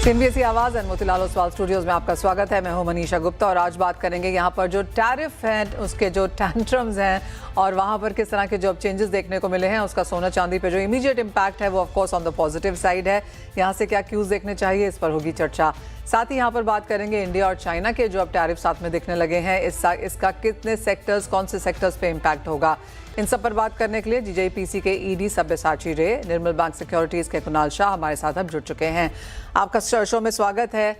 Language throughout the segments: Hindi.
सीएनबीसी आवाज एंड मोतीलाल ओसवाल स्टूडियोज में आपका स्वागत है। मैं हूं मनीषा गुप्ता और आज बात करेंगे यहां पर जो टैरिफ हैं उसके जो टेंट्रम्स हैं और वहां पर किस तरह के जो अब चेंजेस देखने को मिले हैं उसका सोना चांदी पे जो इमीडिएट इम्पैक्ट है वो of course on the positive side है। यहां से क्या क्यूज देखने चाहिए इस पर होगी चर्चा। साथ ही यहाँ पर बात करेंगे इंडिया और चाइना के जो अब टैरिफ साथ में दिखने लगे हैं इसका कितने सेक्टर्स कौन से सेक्टर्स पे इम्पैक्ट होगा। इन सब पर बात करने के लिए जीजेपीसी के ईडी सब्यसाची रे, निर्मल बैंक सिक्योरिटीज के कुणाल शाह हमारे साथ अब जुड़ चुके हैं। आपका शो में स्वागत है।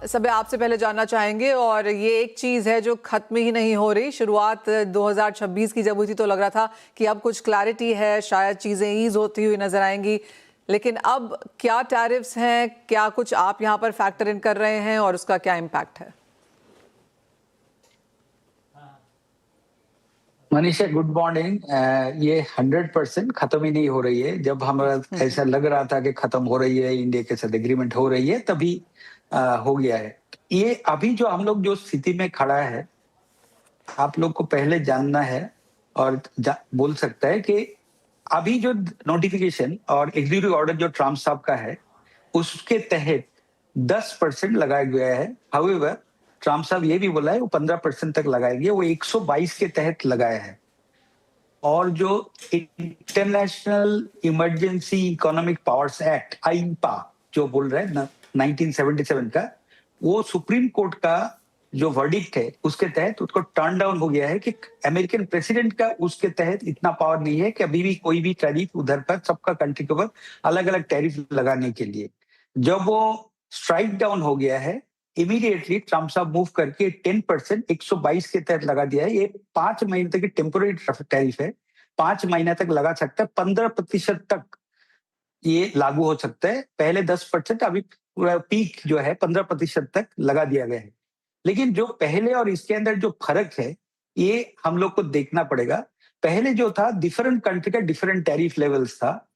सब आपसे पहले जानना चाहेंगे और ये एक चीज़ है जो खत्म ही नहीं हो रही। शुरुआत 2026 की जब हुई थी तो लग रहा था कि अब कुछ क्लैरिटी है, शायद चीज़ें ईज होती हुई नजर आएंगी, लेकिन अब क्या टैरिफ्स हैं, क्या कुछ आप यहाँ पर फैक्टर इन कर रहे हैं और उसका क्या इम्पैक्ट है? Manisha good morning. ये 100% खत्म ही नहीं हो रही है। जब हमें ऐसा लग रहा था कि खत्म हो रही है, इंडिया के साथ एग्रीमेंट हो रही है, तभी हो गया है। ये अभी जो हम लोग जो स्थिति में खड़ा है, आप लोग को पहले जानना है और बोल सकता है कि अभी जो नोटिफिकेशन और एग्जीक्यूटिव ऑर्डर जो ट्रम्प साहब का है उसके तहत 10% लगाया गया है। हाउएवर ट्रम्प साहब ये भी बोला है वो 15% तक लगाएंगे। वो 122 के तहत लगाया है। और जो international emergency economic powers act IEEPA जो बोल रहे हैं 1977 का, वो सुप्रीम कोर्ट का जो वर्डिक्ट है उसके तहत उसको टर्न डाउन हो गया है कि अमेरिकन प्रेसिडेंट का उसके तहत इतना पावर नहीं है कि अभी भी कोई भी टैरिफ उधर पर सबका कंट्री के ऊपर अलग अलग टैरिफ लगाने के लिए। जब वो स्ट्राइक डाउन हो गया है, इमीडिएटली ट्रम्प साहब मूव करके 10% 122 के तहत लगा दिया है। ये 5 महीने तक की टेम्पोररी टैरिफ है, 5 महीने तक लगा सकता है। 15% तक ये लागू हो सकता है। पहले 10%, अभी पीक जो है 15% तक लगा दिया गया है। लेकिन जो पहले और इसके अंदर जो फर्क है ये हम लोग को देखना पड़ेगा। पहले जो था डिफरेंट कंट्री का डिफरेंट टैरिफ लेवल्स था।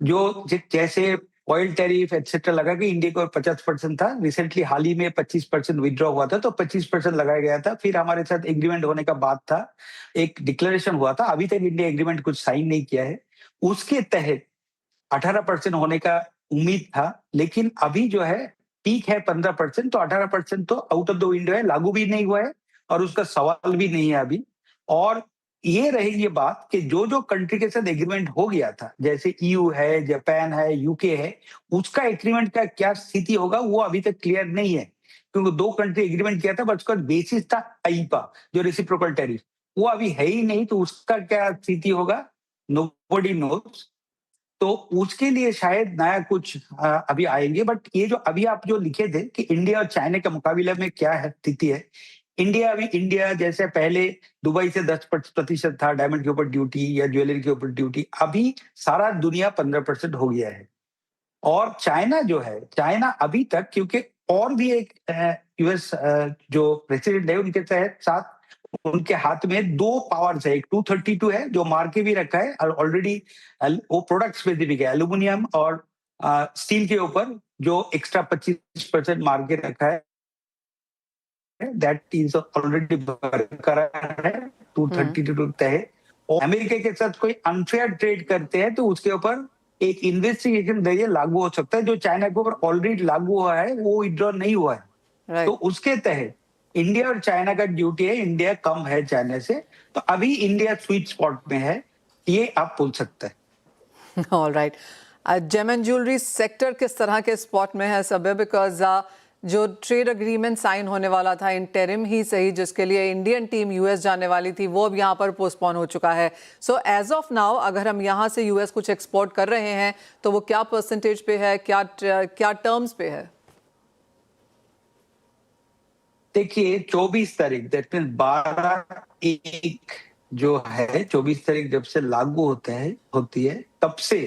जो जैसे ऑयल टैरिफ एक्सेट्रा लगा के इंडिया को 50% था। रिसेंटली हाल ही में 25% विड्रॉ हुआ था तो 25% लगाया गया था। फिर हमारे साथ एग्रीमेंट होने का बात था, एक डिक्लेरेशन हुआ था। अभी तक इंडिया एग्रीमेंट कुछ साइन नहीं किया है। उसके तहत 18% होने का उम्मीद था, लेकिन अभी जो है पीक है 15%, तो 18% तो आउट ऑफ द विंडो है, लागू भी नहीं हुआ है और उसका सवाल भी नहीं है अभी। और ये रहेगी बात कि जो जो कंट्री के साथ एग्रीमेंट हो गया था, जैसे ईयू है, जापान है, यूके है, उसका एग्रीमेंट का क्या स्थिति होगा वो अभी तक क्लियर नहीं है। क्योंकि 2 कंट्री एग्रीमेंट किया था, बट उसका बेसिस था आईपा जो रेसिप्रोकल टैरिफ, वो अभी है ही नहीं। तो उसका क्या स्थिति होगा नोबडी नोज। तो उसके लिए शायद नया कुछ अभी आएंगे। बट ये जो अभी आप जो लिखे थे कि इंडिया और चाइना के मुकाबले में क्या है स्थिति है, इंडिया जैसे पहले दुबई से 10% था डायमंड के ऊपर ड्यूटी या ज्वेलरी के ऊपर ड्यूटी, अभी सारा दुनिया 15% हो गया है। और चाइना जो है, चाइना अभी तक, क्योंकि और भी एक यूएस जो प्रेसिडेंट है उनके तहत साथ उनके हाथ में 2 पावर्स है। एक 232 है जो मार के भी रखा है और ऑलरेडी वो प्रोडक्ट स्पेसिफिक है, एल्यूमिनियम और स्टील के ऊपर जो एक्स्ट्रा 25% मार के रखा है, दैट इज ऑलरेडी बरकरार है। 232 तय। और अमेरिका के साथ कोई अनफेयर ट्रेड करते हैं तो उसके ऊपर एक इन्वेस्टिगेशन जरिए लागू हो सकता है। जो चाइना के ऊपर ऑलरेडी लागू हुआ है वो विड्रॉ नहीं हुआ है। तो उसके तहत इंडिया और चाइना का ड्यूटी है, इंडिया कम है चाइना से, तो अभी इंडिया स्वीट स्पॉट में है, ये आप बोल सकते हैं। All right. Gem and jewellery sector किस तरह के स्पॉट में है सब? बिकॉज जो ट्रेड अग्रीमेंट साइन होने वाला था इंटरिम ही सही, जिसके लिए इंडियन टीम यूएस जाने वाली थी, वो अब यहाँ पर पोस्टपोन हो चुका है। सो एज ऑफ नाउ अगर हम यहाँ से यूएस कुछ एक्सपोर्ट कर रहे हैं तो वो क्या परसेंटेज पे है, क्या टर्म्स पे है? देखिए 24 तारीख, दैट मीन 12/1 जो है, 24 तारीख जब से लागू होती है तब से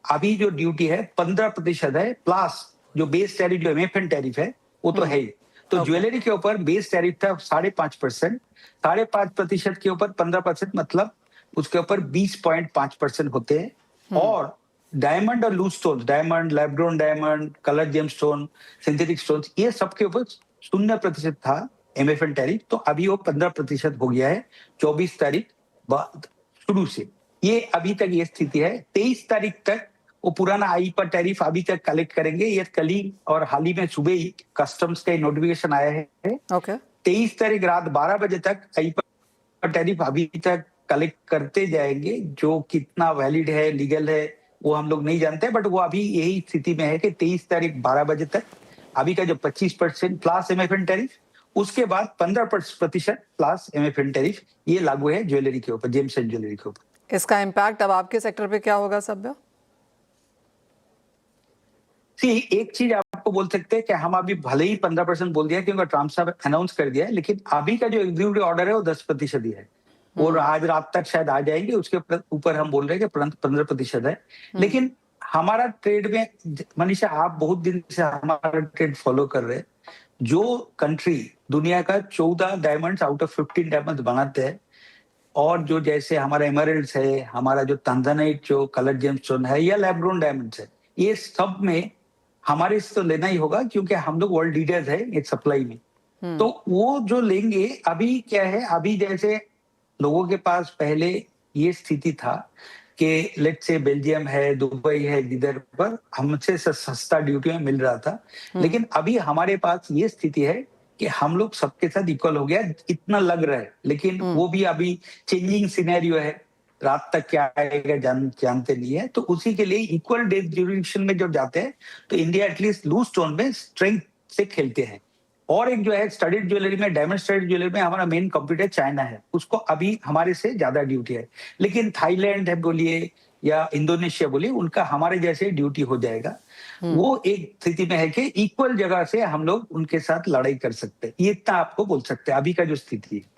अभी जो ड्यूटी है 15% है, प्लस जो बेस टैरिफ जो एमएफएन टैरिफ है वो तो है ही। तो ज्वेलरी के ऊपर बेस टैरिफ था 5.5%, 5.5% के ऊपर 15%, मतलब उसके ऊपर 20.5% होते हैं। और डायमंड और loose stone, diamond, lab grown diamond, colour gemstone, synthetic stone, ये सबके ऊपर 0% था एमएफएन टैरिफ। तो अभी वो 15% हो गया है 24 तारीख बाद शुरू से। ये अभी तक ये स्थिति है। 23 तारीख तक वो पुराना आई पर टैरिफ अभी तक कलेक्ट करेंगे। ये कल ही और हाल ही में सुबह ही कस्टम्स का नोटिफिकेशन आया है। ओके 23 तारीख रात 12 बजे तक आई पर टैरिफ अभी तक कलेक्ट करते जाएंगे। जो कितना वैलिड है, लीगल है, वो हम लोग नहीं जानते, बट वो अभी यही स्थिति में है कि 23 तारीख 12 बजे तक अभी का जो 25% प्लस एमएफएन टैरिफ, उसके बाद 15% प्लस एमएफएन टैरिफ ये लागू है ज्वेलरी के ऊपर, जेम्स एंड ज्वेलरी के ऊपर। इसका इम्पैक्ट अब आपके सेक्टर पे क्या होगा सभ्य? एक चीज आपको बोल सकते हैं कि हम अभी भले ही 15% बोल दिया क्योंकि ट्रम्प साहब अनाउंस कर दिया है, लेकिन अभी का जो एग्जीक्यूटिव ऑर्डर है वो 10% ही है। और आज रात तक शायद आ जाएंगे, उसके ऊपर हम बोल रहे हैं कि 15% है। लेकिन हमारा ट्रेड में, मनीषा आप बहुत दिन से हमारा ट्रेड फॉलो कर रहे हैं, जो कंट्री दुनिया का 14 डायमंड्स आउट ऑफ 15 डायमंड्स बनाते हैं, और जो जैसे हमारा एमरल्ड्स है, हमारा जो तंजानाइट जो कलर जेमस्टोन है या लैब ग्रोन डायमंड्स है, ये सब में हमारे से तो लेना ही होगा क्योंकि हम लोग वर्ल्ड लीडर्स है एक सप्लाई में। तो वो जो लेंगे, अभी क्या है, अभी जैसे लोगों के पास पहले ये स्थिति था कि लेट से बेल्जियम है, दुबई है, जिधर पर हमसे सस्ता ड्यूटी में मिल रहा था, लेकिन अभी हमारे पास ये स्थिति है कि हम लोग सबके साथ इक्वल हो गया, इतना लग रहा है, लेकिन वो भी अभी चेंजिंग सिनेरियो है। रात तक क्या आएगा जानते नहीं है। तो उसी के लिए इक्वल डे ज्यूरिडिक्शन में जब जाते हैं तो इंडिया एटलीस्ट लूज स्टोन में स्ट्रेंथ से खेलते हैं। और एक जो है स्टडीड ज्वेलरी में, डायमंड स्टडीड ज्वेलरी में हमारा मेन कॉम्पिटिटर चाइना है, उसको अभी हमारे से ज्यादा ड्यूटी है। लेकिन थाईलैंड है बोलिए या इंडोनेशिया बोलिए, उनका हमारे जैसे ड्यूटी हो जाएगा। वो एक स्थिति में है कि इक्वल जगह से हम लोग उनके साथ लड़ाई कर सकते हैं, ये इतना आपको बोल सकते हैं अभी का जो स्थिति है।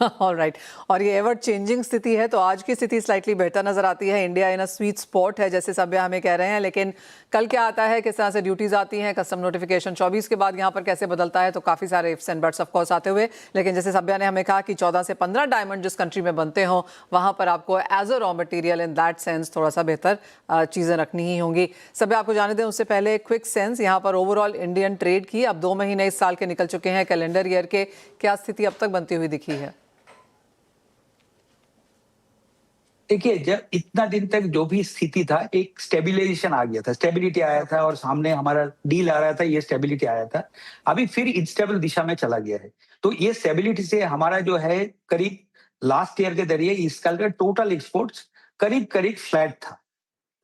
ऑलराइट और ये एवर चेंजिंग स्थिति है, तो आज की स्थिति स्लाइटली बेहतर नजर आती है। India in a sweet spot है जैसे सभ्य हमें कह रहे हैं, लेकिन कल क्या आता है, किस तरह से ड्यूटीज आती हैं, कस्टम नोटिफिकेशन 24 के बाद यहाँ पर कैसे बदलता है, तो काफी सारे ifs and buts of course आते हुए। लेकिन जैसे सभ्य ने हमें कहा कि 14 से 15 डायमंड जिस कंट्री में बनते हों, वहां पर आपको as a raw material in that sense थोड़ा सा बेहतर चीजें रखनी ही होंगी। सभ्य आपको जाने दें उससे पहले क्विक सेंस यहाँ पर ओवरऑल इंडियन ट्रेड की, अब 2 महीने इस साल के निकल चुके हैं कैलेंडर ईयर के, क्या स्थिति अब तक बनती हुई दिखी है? देखिए, जब इतना दिन तक जो भी स्थिति था, एक स्टेबिलाइजेशन आ गया था, स्टेबिलिटी आया था और सामने हमारा डील आ रहा था, ये स्टेबिलिटी आया था। अभी फिर इंस्टेबल दिशा में चला गया है। तो ये स्टेबिलिटी से हमारा जो है करीब लास्ट ईयर के जरिए इस साल का टोटल एक्सपोर्ट्स करीब करीब फ्लैट था।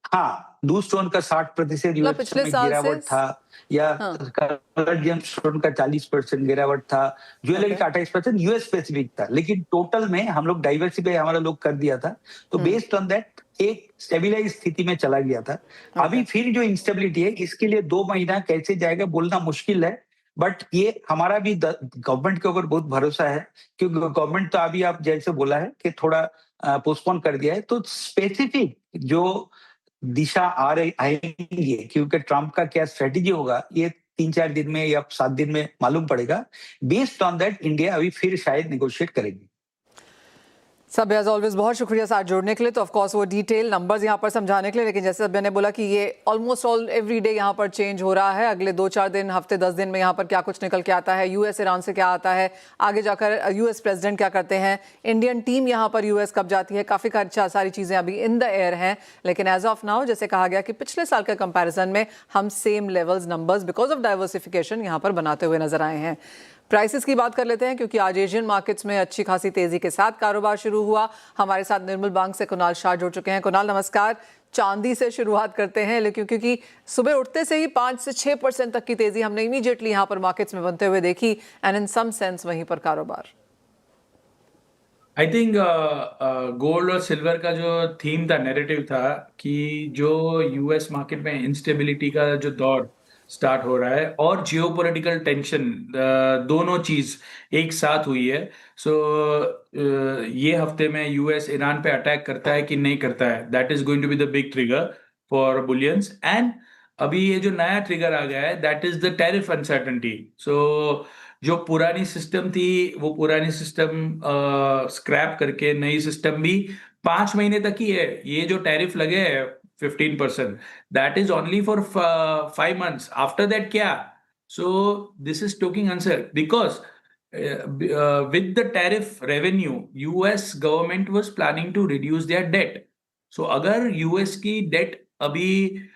हाँ, लूज स्टोन का 60% यूएस पिछले में साल गिरावट था, या कलर जेम स्टोन का 40% गिरावट था, ज्वेलरी का 28% यूएस स्पेसिफिक था, लेकिन टोटल में हम लोग डाइवर्सिफाई हमारा लोग कर दिया था। तो बेस्ड ऑन दैट एक स्टेबिलाइज स्थिति में चला गया था। अभी फिर जो इंस्टेबिलिटी है, इसके लिए 2 महीना कैसे जाएगा बोलना मुश्किल है, बट ये हमारा भी गवर्नमेंट के ऊपर बहुत भरोसा है, क्योंकि गवर्नमेंट तो अभी आप जैसे बोला है कि थोड़ा पोस्टपोन कर दिया है। तो स्पेसिफिक जो दिशा आएंगे, क्योंकि ट्रम्प का क्या स्ट्रेटेजी होगा ये 3-4 दिन में या 7 दिन में मालूम पड़ेगा। बेस्ड ऑन दैट इंडिया अभी फिर शायद नेगोशिएट करेगी। सभ्य एज ऑलवेज बहुत शुक्रिया साथ जुड़ने के लिए। तो ऑफ कोर्स वो डिटेल नंबर्स यहाँ पर समझाने के लिए, लेकिन जैसे सभ्य ने बोला कि ये ऑलमोस्ट ऑल एवरी डे यहाँ पर चेंज हो रहा है। अगले 2-4 दिन, हफ्ते 10 दिन में यहाँ पर क्या कुछ निकल के आता है, यूएस ईरान से क्या आता है, आगे जाकर यूएस प्रेसिडेंट क्या करते हैं, इंडियन टीम यहाँ पर यूएस कब जाती है, काफ़ी सारी चीज़ें अभी इन द एयर हैं। लेकिन एज ऑफ नाउ जैसे कहा गया कि पिछले साल के कंपेरिजन में हम same levels numbers because of diversification यहाँ पर बनाते हुए नजर आए हैं। प्राइसेस की बात कर लेते हैं, क्योंकि आज एशियन मार्केट्स में अच्छी खासी तेजी के साथ कारोबार शुरू हुआ। हमारे साथ निर्मल बैंक से कुणाल शाह जुड़ चुके हैं। कुणाल नमस्कार। चांदी से शुरुआत करते हैं, लेकिन क्योंकि सुबह उठते से ही 5 से 6% तक की तेजी हमने इमीडिएटली यहाँ पर मार्केट्स में बनते हुए देखी, एंड इन सम सेंस वहीं पर कारोबार। आई थिंक गोल्ड और सिल्वर का जो थीम था, नैरेटिव था कि जो यूएस मार्केट में इंस्टेबिलिटी का जो दौर स्टार्ट हो रहा है और जियोपॉलिटिकल टेंशन, दोनों चीज एक साथ हुई है। सो ये हफ्ते में यूएस ईरान पे अटैक करता है कि नहीं करता है, that is going to be the big trigger for bullions. And अभी ये जो नया ट्रिगर आ गया है, that is the tariff uncertainty. So जो पुरानी सिस्टम थी वो पुरानी सिस्टम स्क्रैप करके नई सिस्टम भी 5 महीने तक ही है। ये जो टैरिफ लगे है 15%, that is only for 5 months. After that, क्या? So this is talking answer because with the tariff revenue, US government was planning to reduce their debt. So अगर US की debt अभी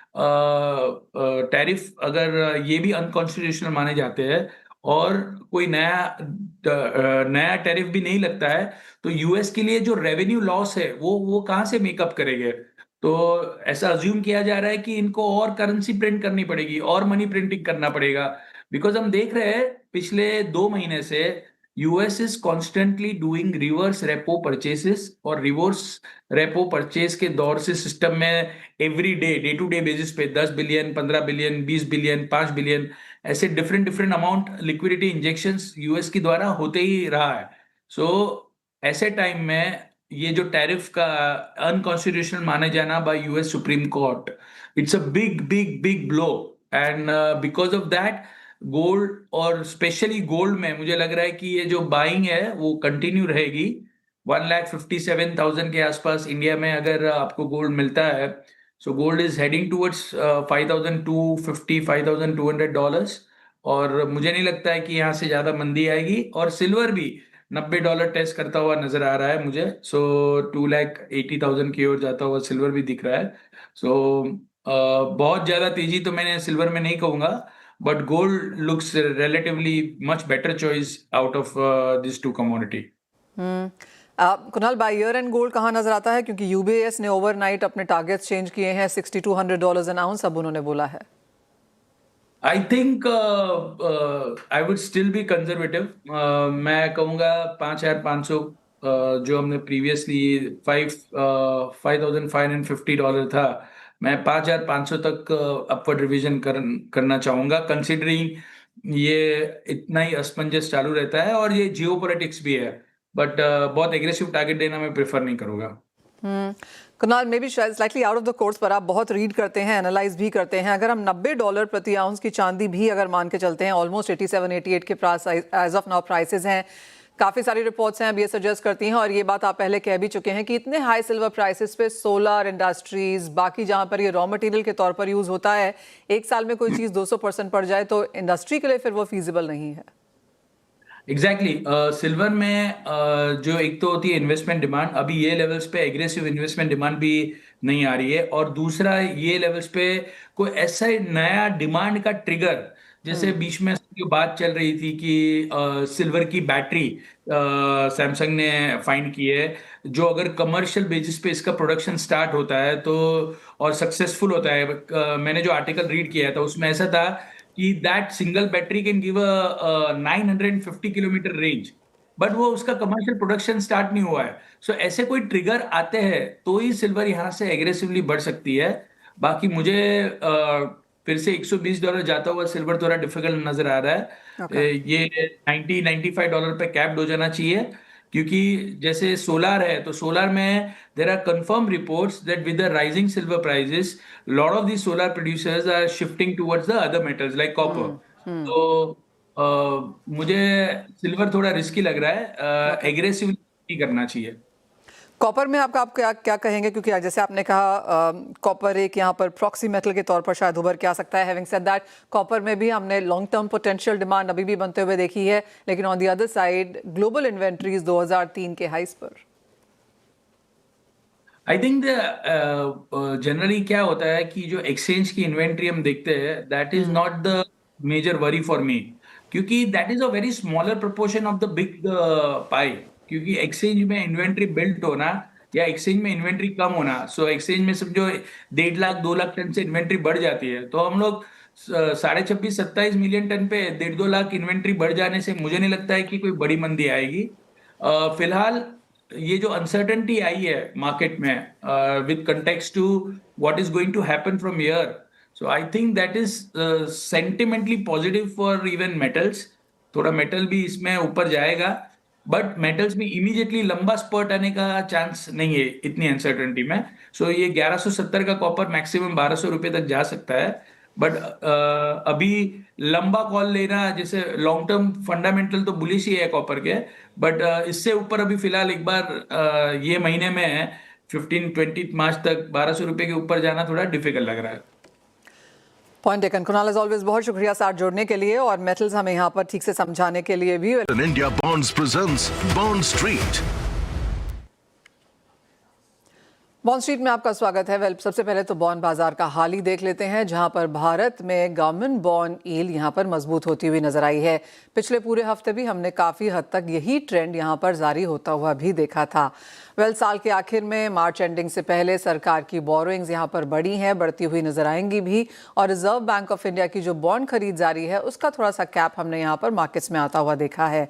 टैरिफ अगर ये भी अनकॉन्स्टिट्यूशनल माने जाते हैं और कोई नया टैरिफ भी नहीं लगता है, तो यूएस के लिए जो रेवेन्यू लॉस है वो कहाँ से मेकअप करेंगे? तो ऐसा अज्यूम किया जा रहा है कि इनको और करेंसी प्रिंट करनी पड़ेगी और मनी प्रिंटिंग करना पड़ेगा, बिकॉज हम देख रहे हैं पिछले 2 महीने से US is constantly doing reverse repo purchases, और रिवर्स रेपो परचेस के दौर से सिस्टम में every day to day basis पे 10 बिलियन, 15 बिलियन, 20 बिलियन, 5 बिलियन ऐसे different amount liquidity injections US के द्वारा होते ही रहा है। सो ऐसे टाइम में ये जो टैरिफ का अनकॉन्स्टिट्यूशनल माने जाना bye US supreme court, it's a big blow, and because of that gold और स्पेशली गोल्ड में मुझे लग रहा है कि ये जो बाइंग है वो कंटिन्यू रहेगी। 1,57,000 के आसपास इंडिया में अगर आपको गोल्ड मिलता है, so gold is heading towards $5,250, $5,200, और मुझे नहीं लगता है कि यहाँ से ज्यादा मंदी आएगी। और सिल्वर भी $90 टेस्ट करता हुआ नजर आ रहा है मुझे, सो 2,80,000 की ओर जाता हुआ सिल्वर भी दिख रहा है। सो बहुत ज्यादा तेजी तो मैंने सिल्वर में नहीं कहूंगा, but gold looks relatively much better choice out of these two commodity. Kunal, by year and gold कहाँ नजर आता है, क्योंकि यूबीएस ने ओवरनाइट अपने टारगेट्स चेंज किए हैं, $6,200 एन आउंस अब उन्होंने बोला है। I think I would still be conservative. मैं कहूँगा 5,500 जो हमने प्रीवियसली $5,550 था, मैं 5,500 तक अपवर्ड रिवीजन करना चाहूंगा, कंसिडरिंग ये इतना ही असमंजस चालू रहता है और ये जियोपॉलिटिक्स भी है, बट बहुत एग्रेसिव टारगेट देना मैं प्रेफर नहीं करूंगा। Kunal, may be slightly out of the course, पर आप बहुत रीड करते हैं, एनालाइज भी करते हैं। अगर हम $90 प्रति आउंस की चांदी भी अगर मान के चलते हैं, ऑलमोस्ट 87-88 के price as of now prices हैं, काफ़ी सारी रिपोर्ट्स हैं अब ये सजेस्ट करती हैं, और ये बात आप पहले कह भी चुके हैं कि इतने हाई सिल्वर प्राइसेस पे सोलर इंडस्ट्रीज, बाकी जहां पर ये रॉ मटेरियल के तौर पर यूज़ होता है, एक साल में कोई चीज़ 200% बढ़ जाए तो इंडस्ट्री के लिए फिर वो फीजिबल नहीं है। एग्जैक्टली सिल्वर में जो एक तो होती है इन्वेस्टमेंट डिमांड, अभी ये लेवल्स पे एग्रेसिव इन्वेस्टमेंट डिमांड भी नहीं आ रही है, और दूसरा ये लेवल्स पे कोई ऐसा नया डिमांड का ट्रिगर, जैसे बीच में जो बात चल रही थी कि सिल्वर की बैटरी सैमसंग ने फाइंड की है, जो अगर कमर्शियल बेसिस पे इसका प्रोडक्शन स्टार्ट होता है तो और सक्सेसफुल होता है, मैंने जो आर्टिकल रीड किया था उसमें ऐसा था कि that single battery can give a 950 kilometre range, but वो उसका कमर्शियल प्रोडक्शन स्टार्ट नहीं हुआ है। सो ऐसे कोई ट्रिगर आते हैं तो ही सिल्वर यहाँ से एग्रेसिवली बढ़ सकती है। बाकी मुझे फिर से $120 जाता हुआ सिल्वर थोड़ा डिफिकल्ट नजर आ रहा है। ये $90-95 पे कैप्ड हो जाना चाहिए, क्योंकि जैसे सोलार है तो सोलार में there are confirm reports that with the rising silver prices lot of the solar producers are shifting towards the other metals like copper. तो मुझे सिल्वर थोड़ा रिस्की लग रहा है, एग्रेसिवली नहीं करना चाहिए। कॉपर में आप क्या कहेंगे, क्योंकि जैसे आपने कहा कॉपर एक यहाँ पर प्रॉक्सी मेटल के तौर पर शायद उभर के आ सकता है। हैविंग सेड दैट, कॉपर में भी हमने लॉन्ग टर्म पोटेंशियल डिमांड अभी भी बनते हुए देखी है, लेकिन on the other side global inventories 2003 के हाइस पर। आई थिंक जनरली क्या होता है कि जो एक्सचेंज की इन्वेंट्री हम देखते हैं, that is not the major worry for me, क्योंकि that is a very smaller proportion of the big pie. क्योंकि एक्सचेंज में इन्वेंट्री बिल्ड होना या एक्सचेंज में इन्वेंट्री कम होना, सो एक्सचेंज में समझो 1.5 लाख 2 लाख टन से इन्वेंट्री बढ़ जाती है, तो हम लोग 26-27 मिलियन टन पे 1.5-2 लाख इन्वेंट्री बढ़ जाने से मुझे नहीं लगता है कि कोई बड़ी मंदी आएगी। फिलहाल ये जो अनसर्टेनिटी आई है मार्केट में with context to what is going to happen from here, so I think that is sentimentally positive for even metals. थोड़ा मेटल भी इसमें ऊपर जाएगा, बट मेटल्स में इमीडिएटली लंबा स्पर्ट आने का चांस नहीं है इतनी अनसर्टेनिटी में। सो ये 1170 का कॉपर मैक्सिमम 1200 रुपए तक जा सकता है, बट अभी लंबा कॉल लेना, जैसे लॉन्ग टर्म फंडामेंटल तो बुलिश ही है कॉपर के, बट इससे ऊपर अभी फिलहाल एक बार ये महीने में 15-20 मार्च तक 1200 रुपए के ऊपर जाना थोड़ा डिफिकल्ट लग रहा है। Point taken Kunal, as always बहुत शुक्रिया साथ जोड़ने के लिए और मेटल्स हमें यहाँ पर ठीक से समझाने के लिए भी। India bonds presents bond street. Bond street में आपका स्वागत है। सबसे पहले तो बॉन्ड बाजार का हाल ही देख लेते हैं, जहां पर भारत में गवर्नमेंट बॉन्ड यील्ड यहां पर मजबूत होती हुई नजर आई है। पिछले पूरे हफ्ते भी हमने काफी हद तक यही ट्रेंड यहां पर जारी होता हुआ भी देखा था। साल के आखिर में मार्च एंडिंग से पहले सरकार की बोरोइंग्स यहां पर बढ़ी हैं, बढ़ती हुई नजर आएंगी भी, और रिजर्व बैंक ऑफ इंडिया की जो बॉन्ड खरीद जारी है उसका थोड़ा सा कैप हमने यहाँ पर मार्केट्स में आता हुआ देखा है।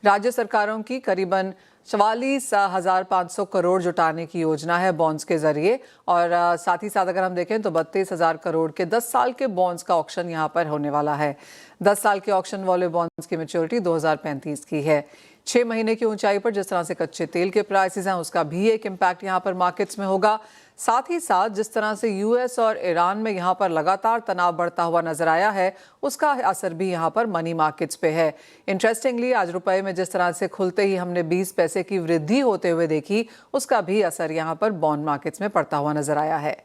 राज्य सरकारों की करीबन 44,500 करोड़ जुटाने की योजना है बॉन्ड्स के जरिए, और साथ ही साथ अगर हम देखें तो 32,000 करोड़ के 10 साल के बॉन्ड्स का ऑक्शन यहां पर होने वाला है। 10 साल के ऑक्शन वाले बॉन्ड्स की मैच्योरिटी 2035 की है। 6 महीने की ऊंचाई पर जिस तरह से कच्चे तेल के प्राइसेस हैं उसका भी एक इम्पैक्ट यहां पर मार्केट्स में होगा। साथ ही साथ जिस तरह से यूएस और ईरान में यहां पर लगातार तनाव बढ़ता हुआ नजर आया है उसका असर भी यहां पर मनी मार्केट्स पे है। इंटरेस्टिंगली आज रुपए में जिस तरह से खुलते ही हमने 20 पैसे की वृद्धि होते हुए देखी, उसका भी असर यहां पर बॉन्ड मार्केट्स में पड़ता हुआ नजर आया है।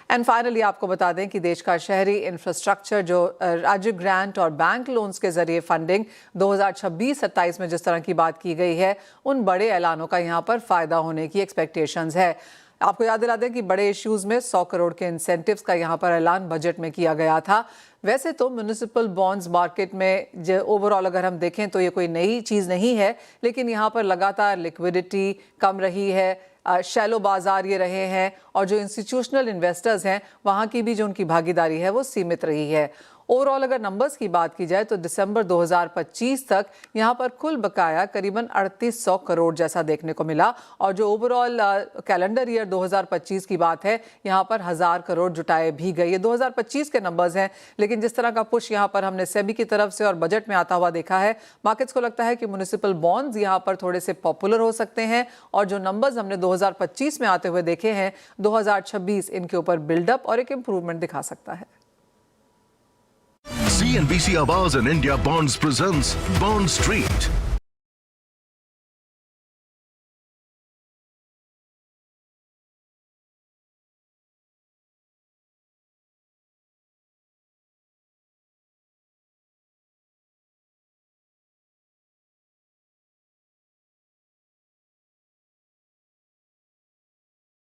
एंड फाइनली आपको बता दें कि देश का शहरी इंफ्रास्ट्रक्चर जो राज्य ग्रांट और बैंक लोन्स के जरिए फंडिंग 2026-27 में जिस तरह की बात की गई है, उन बड़े ऐलानों का यहाँ पर फायदा होने की एक्सपेक्टेशंस है। आपको याद दिला दें कि बड़े इश्यूज में 100 करोड़ के इंसेंटिव्स का यहाँ पर ऐलान बजट में किया गया था। वैसे तो म्युनिसिपल बॉन्ड्स मार्केट में ओवरऑल अगर हम देखें तो ये कोई नई चीज़ नहीं है, लेकिन यहाँ पर लगातार लिक्विडिटी कम रही है, शैलो बाजार ये रहे हैं, और जो इंस्टीट्यूशनल इन्वेस्टर्स हैं वहाँ की भी जो उनकी भागीदारी है वो सीमित रही है। ओवरऑल अगर नंबर्स की बात की जाए तो दिसंबर 2025 तक यहाँ पर कुल बकाया करीबन 3800 करोड़ जैसा देखने को मिला, और जो ओवरऑल कैलेंडर ईयर 2025 की बात है यहाँ पर 1000 करोड़ जुटाए भी गए। ये 2025 के नंबर्स हैं, लेकिन जिस तरह का पुश यहाँ पर हमने सेबी की तरफ से और बजट में आता हुआ देखा है, मार्केट्स को लगता है कि म्युनिसिपल बॉन्ड्स यहाँ पर थोड़े से पॉपुलर हो सकते हैं, और जो नंबर्स हमने 2025 में आते हुए देखे हैं 2026 इनके ऊपर बिल्डअप और एक इम्प्रूवमेंट दिखा सकता है। CNBC Awaaz and India Bonds presents Bond Street.